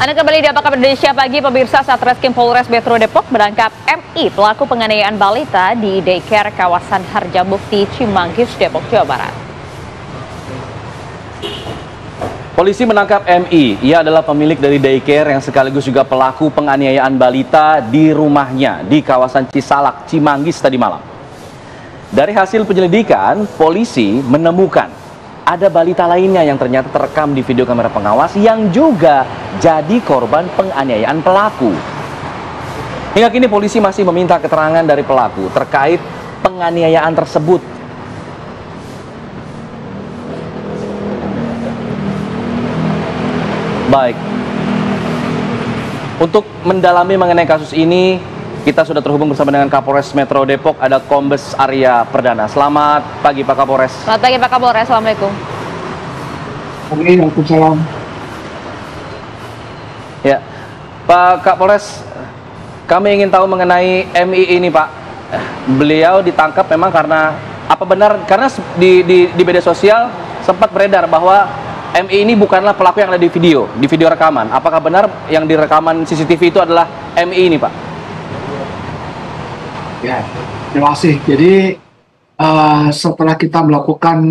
Anda kembali di Apa Kabar Indonesia Pagi, pemirsa. Satreskrim Polres Metro Depok menangkap MI, pelaku penganiayaan balita di daycare kawasan Harjamukti, Cimanggis, Depok, Jawa Barat. Polisi menangkap MI. Ia adalah pemilik dari daycare yang sekaligus juga pelaku penganiayaan balita di rumahnya di kawasan Cisalak, Cimanggis tadi malam. Dari hasil penyelidikan, polisi menemukan ada balita lainnya yang ternyata terekam di video kamera pengawas yang juga jadi korban penganiayaan pelaku. Hingga kini polisi masih meminta keterangan dari pelaku terkait penganiayaan tersebut. Baik, untuk mendalami mengenai kasus ini, kita sudah terhubung bersama dengan Kapolres Metro Depok, ada Kombes Arya Perdana. Selamat pagi Pak Kapolres. Selamat pagi Pak Kapolres, Assalamualaikum. Waalaikumsalam. Ya, Pak Kapolres, kami ingin tahu mengenai MI ini Pak. Beliau ditangkap memang karena, apa benar, karena di media sosial sempat beredar bahwa MI ini bukanlah pelaku yang ada di video rekaman. Apakah benar yang di rekaman CCTV itu adalah MI ini Pak? Ya, terima kasih. Jadi setelah kita melakukan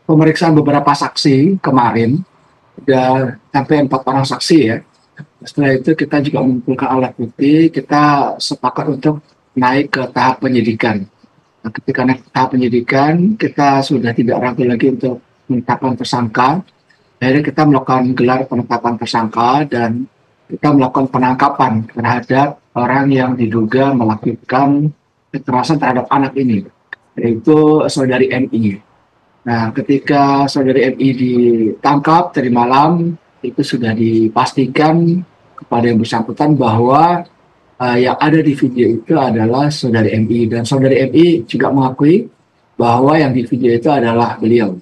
pemeriksaan beberapa saksi kemarin, sudah sampai 4 orang saksi ya. Setelah itu kita juga mengumpulkan alat bukti, kita sepakat untuk naik ke tahap penyidikan. Nah, ketika naik ke tahap penyidikan, kita sudah tidak ragu lagi untuk menetapkan tersangka. Akhirnya kita melakukan gelar penetapan tersangka dan kita melakukan penangkapan terhadap orang yang diduga melakukan kekerasan terhadap anak ini, yaitu saudari MI. Nah, ketika saudari MI ditangkap tadi malam, itu sudah dipastikan kepada yang bersangkutan bahwa yang ada di video itu adalah saudari MI, dan saudari MI juga mengakui bahwa yang di video itu adalah beliau.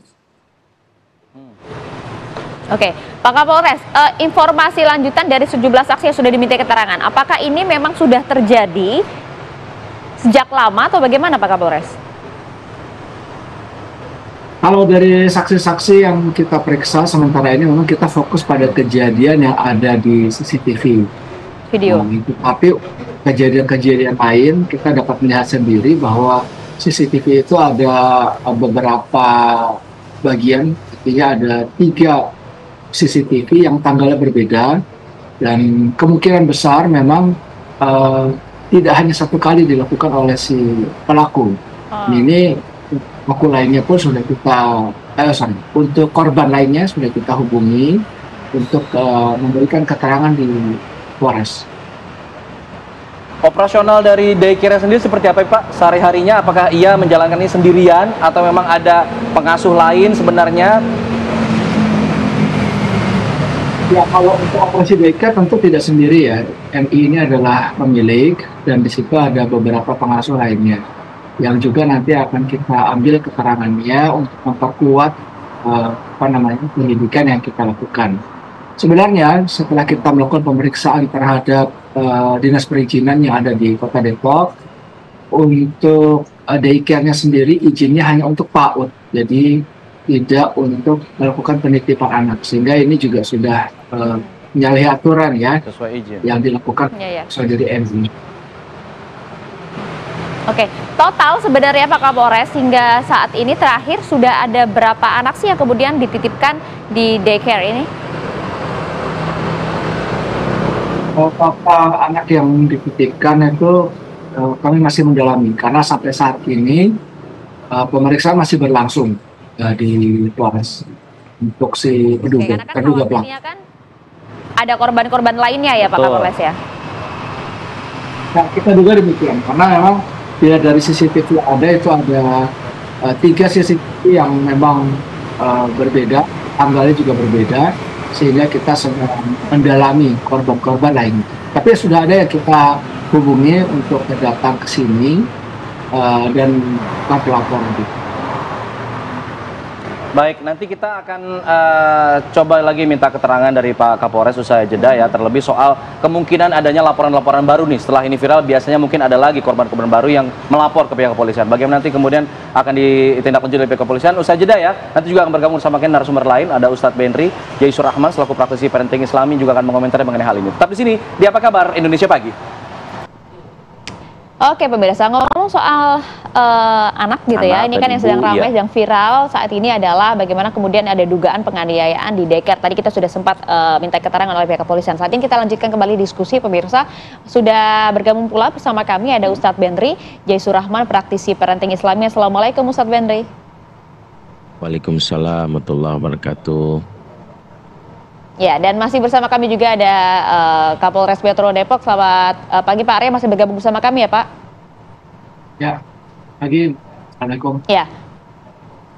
Oke, Pak Kapolres, informasi lanjutan dari sejumlah saksi yang sudah diminta keterangan, apakah ini memang sudah terjadi sejak lama atau bagaimana Pak Kapolres? Kalau dari saksi-saksi yang kita periksa sementara ini memang kita fokus pada kejadian yang ada di CCTV Video. Tapi kejadian-kejadian lain kita dapat melihat sendiri bahwa CCTV itu ada beberapa bagian, artinya ada 3 CCTV yang tanggalnya berbeda, dan kemungkinan besar memang tidak hanya satu kali dilakukan oleh si pelaku. Ini pelaku lainnya pun sudah kita, untuk korban lainnya sudah kita hubungi untuk memberikan keterangan di Polres. Operasional dari daycare sendiri seperti apa Pak? Sehari-harinya apakah ia menjalankan ini sendirian atau memang ada pengasuh lain sebenarnya? Ya, kalau untuk operasi daycare tentu tidak sendiri ya. MI ini adalah pemilik dan di situ ada beberapa pengasuh lainnya yang juga nanti akan kita ambil keterangannya untuk memperkuat penyidikan yang kita lakukan. Sebenarnya setelah kita melakukan pemeriksaan terhadap dinas perizinan yang ada di Kota Depok, untuk daycare-nya sendiri izinnya hanya untuk PAUD, jadi tidak untuk melakukan penitipan anak, sehingga ini juga sudah menyalahi aturan ya Sesuai izin yang dilakukan saudari MI. Oke, total sebenarnya Pak Kapolres hingga saat ini terakhir sudah ada berapa anak sih yang kemudian dititipkan di daycare ini? Total anak yang dititipkan itu kami masih mendalami karena sampai saat ini pemeriksaan masih berlangsung di Polres untuk si terduga pelaku. Kan ada korban-korban lainnya ya Pak Kapolres ya? Nah, kita duga demikian karena memang dari CCTV ada itu ada 3 CCTV yang memang berbeda, tanggalnya juga berbeda, sehingga kita sedang mendalami korban-korban lain. Tapi sudah ada yang kita hubungi untuk datang ke sini dan pelapor. Baik, nanti kita akan coba lagi minta keterangan dari Pak Kapolres usai jeda ya, terlebih soal kemungkinan adanya laporan-laporan baru nih. Setelah ini viral, biasanya mungkin ada lagi korban-korban baru yang melapor ke pihak kepolisian. Bagaimana nanti kemudian akan ditindaklanjuti oleh pihak kepolisian usai jeda ya. Nanti juga akan bergabung bersama kita narasumber lain, ada Ustadz Benri Jaisur Rahman selaku praktisi parenting Islami juga akan mengomentari mengenai hal ini. Tetap di sini di Apa Kabar Indonesia Pagi. Oke pemirsa, ngomong soal anak gitu ya, ini kan yang sedang ramai, yang viral saat ini adalah bagaimana kemudian ada dugaan penganiayaan di daycare. Tadi kita sudah sempat minta keterangan oleh pihak kepolisian. Saat ini kita lanjutkan kembali diskusi pemirsa. Sudah bergabung pula bersama kami ada Ustadz Benri Jaisur Rahman, praktisi parenting Islami. Assalamualaikum Ustadz Benri. Waalaikumsalam warahmatullahi wabarakatuh. Ya, dan masih bersama kami juga ada Kapolres Metro Depok. Selamat pagi Pak Arya, masih bergabung bersama kami ya Pak? Ya, pagi. Assalamualaikum. Ya.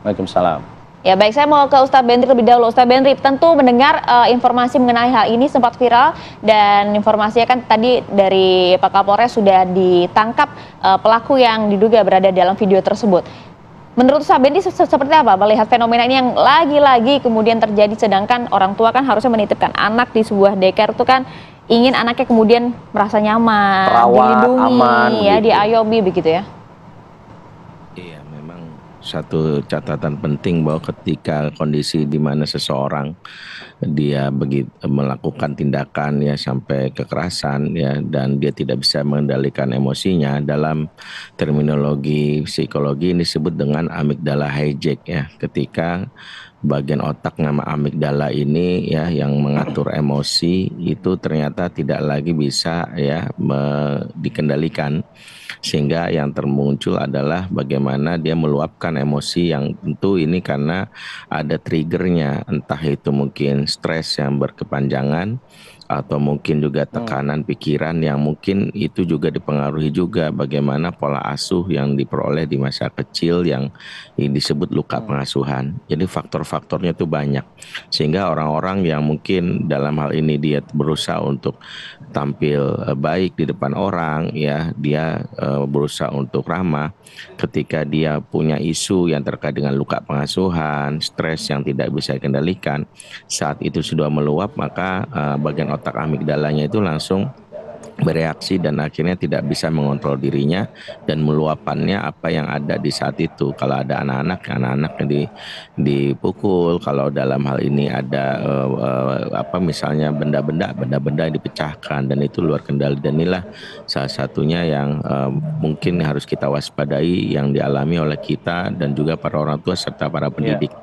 Waalaikumsalam. Ya baik, saya mau ke Ustadz Benri lebih dahulu. Ustadz Benri, tentu mendengar informasi mengenai hal ini sempat viral dan informasinya kan tadi dari Pak Kapolres sudah ditangkap pelaku yang diduga berada dalam video tersebut. Menurut Ustadz Benri seperti apa melihat fenomena ini yang lagi-lagi kemudian terjadi, sedangkan orang tua kan harusnya menitipkan anak di sebuah daycare itu kan ingin anaknya kemudian merasa nyaman, dilindungi, aman, ya, gitu. diayomi begitu ya. Iya, memang satu catatan penting bahwa ketika kondisi di mana seseorang dia melakukan tindakan ya sampai kekerasan ya, dan dia tidak bisa mengendalikan emosinya, dalam terminologi psikologi ini disebut dengan amigdala hijack ya, ketika bagian otak nama amigdala ini ya yang mengatur emosi itu ternyata tidak lagi bisa ya dikendalikan, sehingga yang termuncul adalah bagaimana dia meluapkan emosi yang tentu ini karena ada triggernya, entah itu mungkin stres yang berkepanjangan atau mungkin juga tekanan pikiran yang mungkin itu juga dipengaruhi juga bagaimana pola asuh yang diperoleh di masa kecil yang disebut luka pengasuhan. Jadi faktor-faktornya itu banyak, sehingga orang-orang yang mungkin dalam hal ini dia berusaha untuk tampil baik di depan orang ya, dia berusaha untuk ramah, ketika dia punya isu yang terkait dengan luka pengasuhan, stres yang tidak bisa dikendalikan, saat itu sudah meluap, maka bagian otak amigdalanya itu langsung bereaksi dan akhirnya tidak bisa mengontrol dirinya dan meluapannya apa yang ada di saat itu. Kalau ada anak-anak yang dipukul, kalau dalam hal ini ada misalnya benda-benda yang dipecahkan dan itu luar kendali, dan inilah salah satunya yang mungkin harus kita waspadai yang dialami oleh kita dan juga para orang tua serta para pendidik.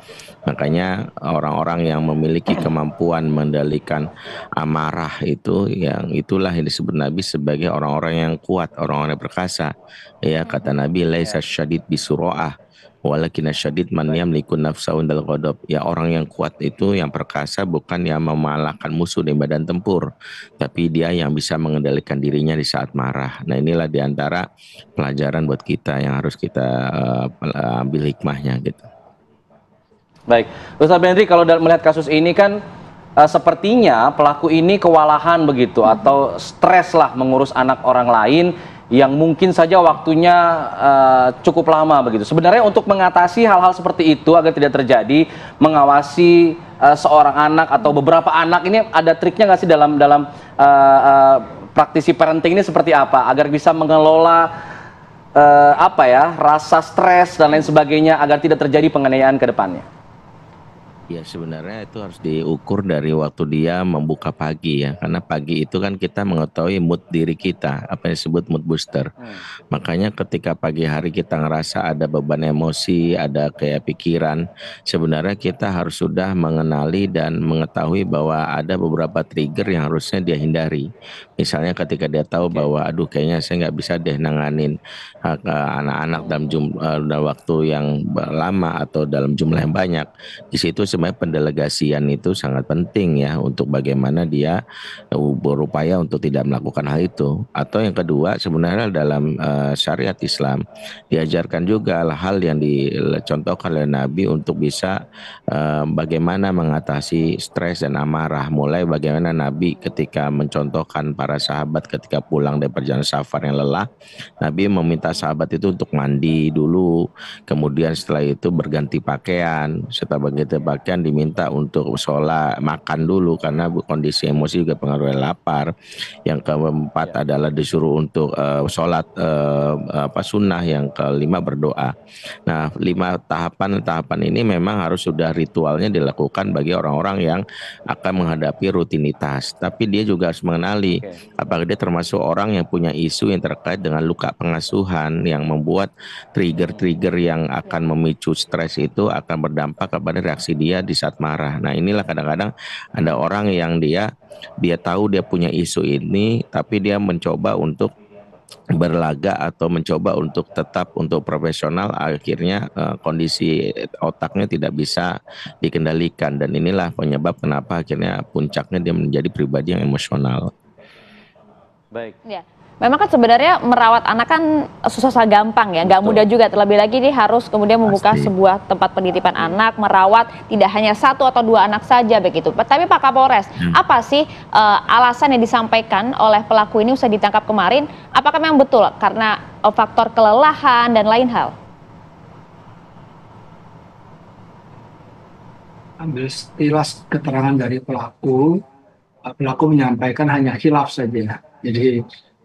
Makanya orang-orang yang memiliki kemampuan mengendalikan amarah itu, yang itulah yang disebut Nabi sebagai orang-orang yang kuat, orang-orang yang perkasa. Ya, kata Nabi, laisa syadid bisuro'ah walakin syadid man yamliku nafsahu indal ghadab. Ya, orang yang kuat itu, yang perkasa, bukan yang memalahkan musuh di medan tempur, tapi dia yang bisa mengendalikan dirinya di saat marah. Nah, inilah diantara pelajaran buat kita yang harus kita ambil hikmahnya gitu. Baik, Ustadz Benri, kalau melihat kasus ini kan sepertinya pelaku ini kewalahan begitu atau stres lah mengurus anak orang lain yang mungkin saja waktunya cukup lama begitu. Sebenarnya untuk mengatasi hal-hal seperti itu agar tidak terjadi, mengawasi seorang anak atau beberapa anak ini, ada triknya nggak sih dalam praktisi parenting ini seperti apa agar bisa mengelola rasa stres dan lain sebagainya agar tidak terjadi penganiayaan ke depannya? Ya, sebenarnya itu harus diukur dari waktu dia membuka pagi ya, karena pagi itu kan kita mengetahui mood diri kita, apa yang disebut mood booster. Makanya ketika pagi hari kita ngerasa ada beban emosi, ada kayak pikiran, sebenarnya kita harus sudah mengenali dan mengetahui bahwa ada beberapa trigger yang harusnya dia hindari. Misalnya ketika dia tahu bahwa aduh kayaknya saya nggak bisa deh nanganin anak-anak dalam waktu yang lama atau dalam jumlah yang banyak, di situ sebenarnya pendelegasian itu sangat penting ya untuk bagaimana dia berupaya untuk tidak melakukan hal itu. Atau yang kedua sebenarnya dalam syariat Islam diajarkan juga hal yang dicontohkan oleh Nabi untuk bisa bagaimana mengatasi stres dan amarah. Mulai bagaimana Nabi ketika mencontohkan para sahabat ketika pulang dari perjalanan safar yang lelah, Nabi meminta sahabat itu untuk mandi dulu, kemudian setelah itu berganti pakaian, setelah berganti pakaian diminta untuk sholat, makan dulu karena kondisi emosi juga pengaruh lapar. Yang keempat adalah disuruh untuk sholat sunnah, yang kelima berdoa. Nah, 5 tahapan ini memang harus sudah ritualnya dilakukan bagi orang-orang yang akan menghadapi rutinitas. Tapi dia juga harus mengenali apakah dia termasuk orang yang punya isu yang terkait dengan luka pengasuhan yang membuat trigger-trigger yang akan memicu stres itu akan berdampak kepada reaksi dia di saat marah. Nah, inilah kadang-kadang ada orang yang dia tahu dia punya isu ini, tapi dia mencoba untuk berlaga atau mencoba untuk tetap untuk profesional, akhirnya kondisi otaknya tidak bisa dikendalikan, dan inilah penyebab kenapa akhirnya puncaknya dia menjadi pribadi yang emosional. Baik. Ya. Memang kan sebenarnya merawat anak kan susah gampang ya, nggak mudah juga. Terlebih lagi dia harus kemudian membuka sebuah tempat penitipan anak, merawat tidak hanya 1 atau 2 anak saja begitu. Tapi Pak Kapolres, apa sih alasan yang disampaikan oleh pelaku ini usai ditangkap kemarin? Apakah memang betul karena faktor kelelahan dan lain hal? Ambil sekilas keterangan dari pelaku menyampaikan hanya khilaf saja. Jadi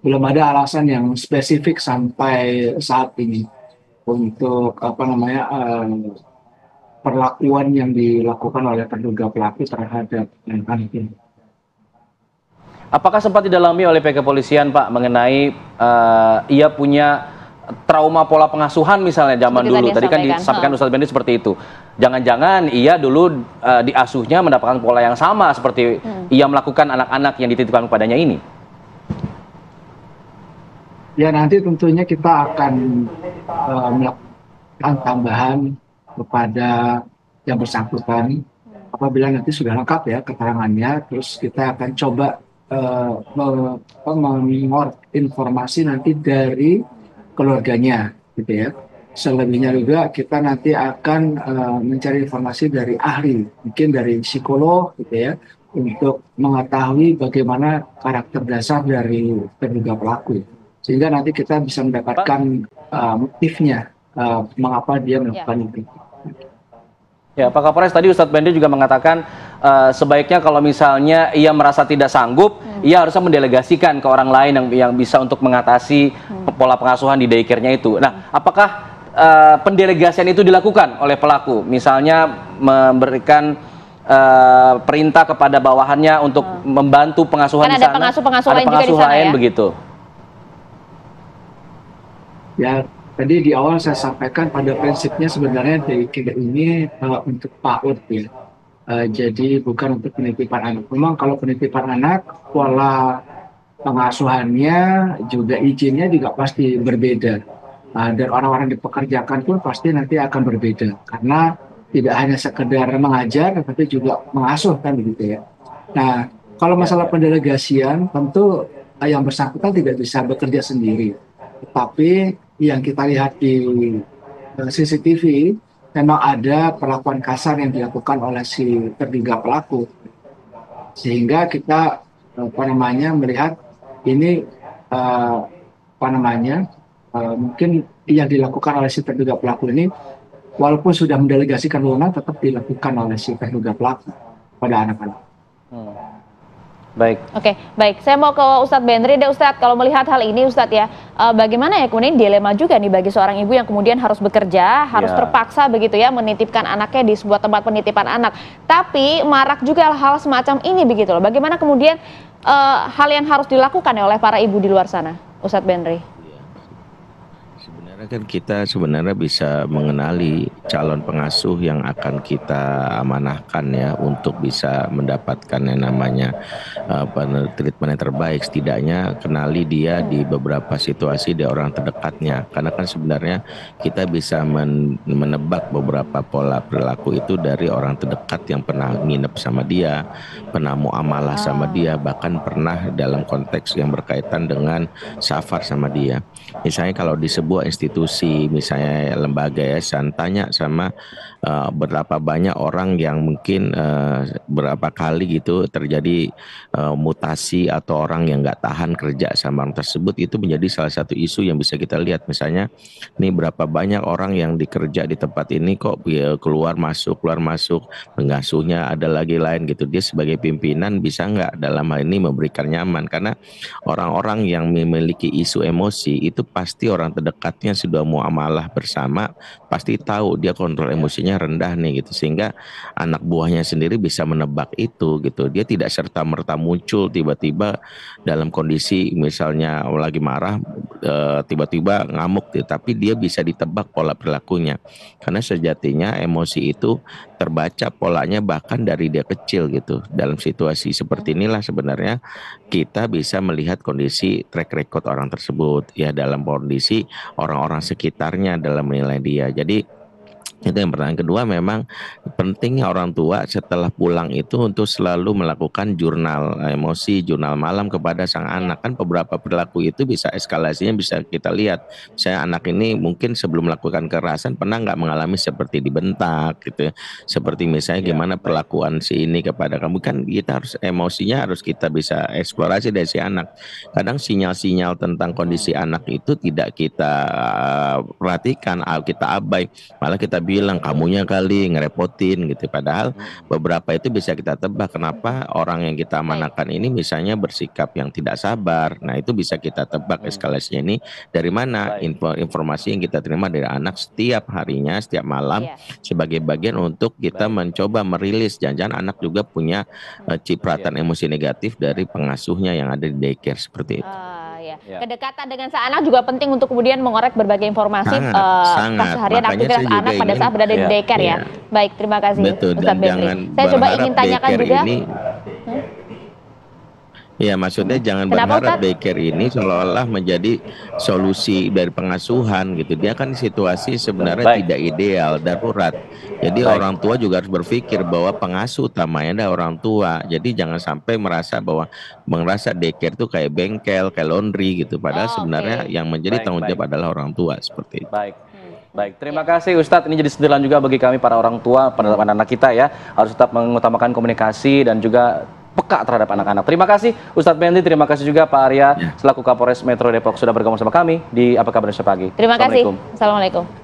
belum ada alasan yang spesifik sampai saat ini untuk perlakuan yang dilakukan oleh terduga pelaku terhadap anak ini. Apakah sempat didalami oleh pihak kepolisian, Pak, mengenai ia punya trauma pola pengasuhan misalnya zaman dulu? Tadi kan disampaikan Ustadz Bendy seperti itu. Jangan-jangan ia dulu diasuhnya mendapatkan pola yang sama seperti ia melakukan anak-anak yang dititipkan kepadanya ini? Ya, nanti tentunya kita akan melakukan tambahan kepada yang bersangkutan apabila nanti sudah lengkap ya keterangannya. Terus kita akan coba mengorek informasi nanti dari keluarganya, gitu ya. Selebihnya juga kita nanti akan mencari informasi dari ahli, mungkin dari psikolog, gitu ya, untuk mengetahui bagaimana karakter dasar dari terduga pelaku. Sehingga nanti kita bisa mendapatkan motifnya, mengapa dia melakukan itu. Ya, Pak Kapolres, tadi Ustadz Bendy juga mengatakan sebaiknya kalau misalnya ia merasa tidak sanggup, ia harusnya mendelegasikan ke orang lain yang bisa untuk mengatasi pola pengasuhan di daycare-nya itu. Nah, apakah pendelegasian itu dilakukan oleh pelaku? Misalnya memberikan perintah kepada bawahannya untuk membantu pengasuhan di sana. Ada pengasuh lain juga di sana ya? Begitu. Ya, tadi di awal saya sampaikan pada prinsipnya sebenarnya daycare ini untuk PAUD ya. Jadi bukan untuk penitipan anak. Memang kalau penitipan anak, pola pengasuhannya juga izinnya juga pasti berbeda. Dan orang-orang dipekerjakan pun pasti nanti akan berbeda. Karena tidak hanya sekedar mengajar, tapi juga mengasuh kan begitu ya. Nah, kalau masalah pendelegasian, tentu yang bersangkutan tidak bisa bekerja sendiri. Tetapi yang kita lihat di CCTV memang ada perlakuan kasar yang dilakukan oleh si terduga pelaku, sehingga kita melihat ini mungkin yang dilakukan oleh si terduga pelaku ini walaupun sudah mendelegasikan wewenang tetap dilakukan oleh si terduga pelaku pada anak-anak. Baik. Oke, baik. Saya mau ke Ustadz Benry deh, Ustadz. Kalau melihat hal ini, Ustadz ya, bagaimana ya kemudian dilema juga nih bagi seorang ibu yang kemudian harus bekerja, harus terpaksa begitu ya menitipkan anaknya di sebuah tempat penitipan anak. Tapi marak juga hal semacam ini begitu loh. Bagaimana kemudian hal yang harus dilakukan ya oleh para ibu di luar sana, Ustadz Benry? Sebenarnya Sebenarnya kan kita sebenarnya bisa mengenali calon pengasuh yang akan kita amanahkan ya untuk bisa mendapatkan yang namanya treatment yang terbaik. Setidaknya kenali dia di beberapa situasi di orang terdekatnya. Karena kan sebenarnya kita bisa menebak beberapa pola perilaku itu dari orang terdekat yang pernah nginep sama dia, pernah muamalah sama dia, bahkan pernah dalam konteks yang berkaitan dengan safar sama dia. Misalnya kalau di sebuah institusi, misalnya lembaga yayasan, tanya sama berapa banyak orang yang mungkin berapa kali gitu terjadi mutasi atau orang yang nggak tahan kerja sama orang tersebut, itu menjadi salah satu isu yang bisa kita lihat. Misalnya, nih berapa banyak orang yang dikerja di tempat ini kok ya, keluar masuk, pengasuhnya ada lagi lain gitu. Dia sebagai pimpinan bisa nggak dalam hal ini memberikan nyaman, karena orang-orang yang memiliki isu emosi itu pasti orang terdekatnya sudah muamalah bersama, pasti tahu dia kontrol emosinya rendah nih gitu, sehingga anak buahnya sendiri bisa menebak itu gitu. Dia tidak serta-merta muncul tiba-tiba dalam kondisi misalnya lagi marah tiba-tiba ngamuk gitu, tapi dia bisa ditebak pola perilakunya, karena sejatinya emosi itu terbaca polanya bahkan dari dia kecil gitu. Dalam situasi seperti inilah sebenarnya kita bisa melihat kondisi track record orang tersebut ya, dalam kondisi orang-orang sekitarnya dalam menilai dia. Jadi itu yang pertama. Kedua, memang pentingnya orang tua setelah pulang itu untuk selalu melakukan jurnal emosi, jurnal malam kepada sang anak. Kan beberapa perilaku itu bisa eskalasinya bisa kita lihat. Saya anak ini mungkin sebelum melakukan kekerasan pernah nggak mengalami seperti dibentak gitu ya. Seperti misalnya gimana perlakuan si ini kepada kamu, kan kita harus emosinya harus kita bisa eksplorasi dari si anak. Kadang sinyal-sinyal tentang kondisi anak itu tidak kita perhatikan, kita abai, malah kita bilang kamunya kali ngerepotin gitu. Padahal beberapa itu bisa kita tebak kenapa orang yang kita amanahkan ini misalnya bersikap yang tidak sabar. Nah, itu bisa kita tebak eskalasinya ini dari mana. Informasi yang kita terima dari anak setiap harinya, setiap malam, sebagai bagian untuk kita mencoba merilis. Jangan-jangan anak juga punya cipratan emosi negatif dari pengasuhnya yang ada di daycare seperti itu. Kedekatan dengan sang anak juga penting untuk kemudian mengorek berbagai informasi keseharian aktivitas anak pada saat berada di daycare ya. Baik, terima kasih Ustadz Bentri. Saya coba ingin tanyakan juga. Ya, maksudnya jangan berharap daycare ini seolah-olah menjadi solusi dari pengasuhan gitu. Dia kan situasi sebenarnya tidak ideal, darurat. Jadi orang tua juga harus berpikir bahwa pengasuh utamanya adalah orang tua. Jadi jangan sampai merasa daycare itu kayak bengkel, kayak laundry gitu. Padahal sebenarnya yang menjadi tanggung jawab adalah orang tua, seperti itu. Baik, terima kasih Ustadz. Ini jadi sentilan juga bagi kami para orang tua, pada anak-anak kita ya. Harus tetap mengutamakan komunikasi dan juga peka terhadap anak-anak. Terima kasih Ustadz Bentri, terima kasih juga Pak Arya selaku Kapolres Metro Depok sudah bergabung sama kami di Apa Kabar Indonesia Pagi. Terima kasih. Assalamualaikum.